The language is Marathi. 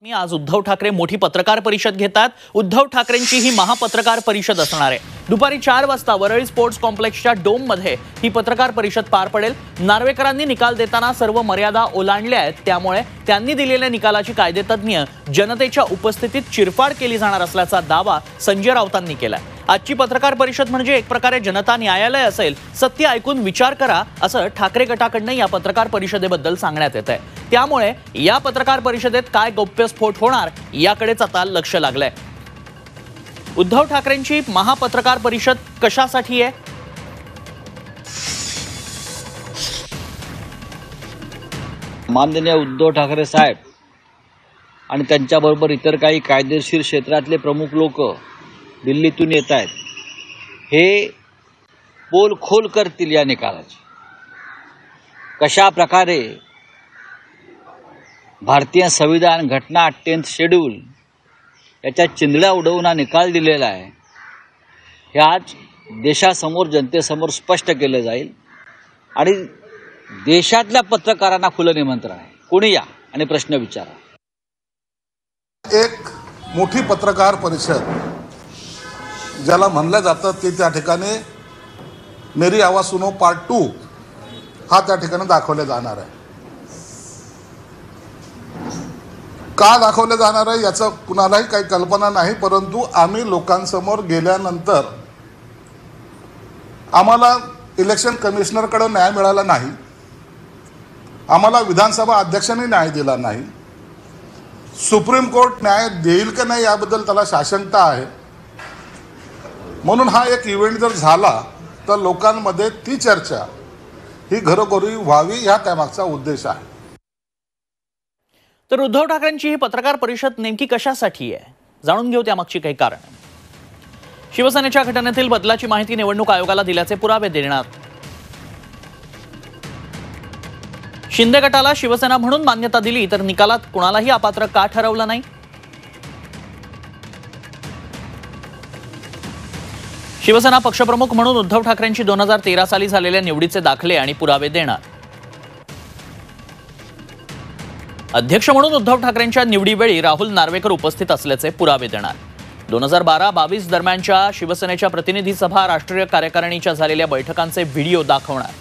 आज उद्धव ठाकरे मोठी पत्रकार परिषद घेतात। उद्धव ठाकरेंची ही महापत्रकार परिषद असणार आहे। दुपारी 4 वाजता वरळी स्पोर्ट्स कॉम्प्लेक्सच्या डोम मध्ये ही पत्रकार परिषद पार पडेल। नार्वेकरांनी निकाल देताना सर्व मर्यादा ओलांडल्या आहेत, त्यामुळे त्यांनी दिलेल्या निकालाची कायदेतज्ञ जनतेच्या उपस्थितीत चिरफाड केली जाणार असल्याचा दावा संजय राऊतांनी केलाय। आजची पत्रकार परिषद म्हणजे एक प्रकारे जनता न्यायालय असेल, सत्य ऐकून विचार करा असं ठाकरे गटाकडून या पत्रकार परिषदेबद्दल सांगण्यात येतंय। त्यामुळे या पत्रकार परिषदेत काय गौप्यस्फोट होणार याकडेच आता लक्ष लागलंय। उद्धव ठाकरेंची महापत्रकार परिषद कशासाठी आहे? माननीय उद्धव ठाकरे साहेब आणि त्यांच्याबरोबर इतर काही कायदेशीर क्षेत्रातले प्रमुख लोक दिल्लीतून येत आहेत। हे पोल खोल करतील या निकालाची। कशा प्रकारे भारतीय संविधान घटना 10th शेड्यूल याच्या चिंधड्या उडवून हा निकाल दिलेला आहे, हे आज देशासमोर जनतेसमोर स्पष्ट केलं जाईल। आणि देशातल्या पत्रकारांना खुलं निमंत्रण आहे, कोणी या आणि प्रश्न विचारा। एक मोठी पत्रकार परिषद ज्याला म्हणलं जातं ते त्या ठिकाणी मेरी आवाज सुनो पार्ट 2 हा त्या ठिकाणी दाखवले जाणार आहे। का दाखवले जाणार आहे याचं कुणालाही काही कल्पना नाही, परंतु आम्ही लोकांसमोर गेल्यानंतर आम्हाला इलेक्शन कमिशनरकडे न्याय मिळाला नाही, आम्हाला विधानसभा अध्यक्षांनी न्याय दिला नाही, सुप्रीम कोर्ट न्याय देईल की नाही याबद्दल त्याला साशंकता आहे। म्हणून हा एक इव्हेंट जर झाला तर लोकांमध्ये ती चर्चा ही घरोघरी व्हावी, हा त्यामागचा उद्देश आहे। तर उद्धव ठाकरेंची ही पत्रकार परिषद नेमकी कशासाठी आहे, जाणून घेऊ त्यामागची काही कारण। शिवसेनेच्या घटनेतील बदलाची माहिती निवडणूक आयोगाला दिल्याचे पुरावे देण्यात। शिंदे गटाला शिवसेना म्हणून मान्यता दिली तर निकालात कुणालाही अपात्र का ठरवलं नाही? शिवसेना पक्षप्रमुख म्हणून उद्धव ठाकरेंची 2013 साली झालेल्या निवडीचे दाखले आणि पुरावे देणार। अध्यक्ष म्हणून उद्धव ठाकरेंच्या निवडीवेळी राहुल नार्वेकर उपस्थित असल्याचे पुरावे देणार। 2012-22 दरम्यानच्या शिवसेनेच्या प्रतिनिधी सभा, राष्ट्रीय कार्यकारिणीच्या झालेल्या बैठकांचे व्हिडिओ दाखवणार।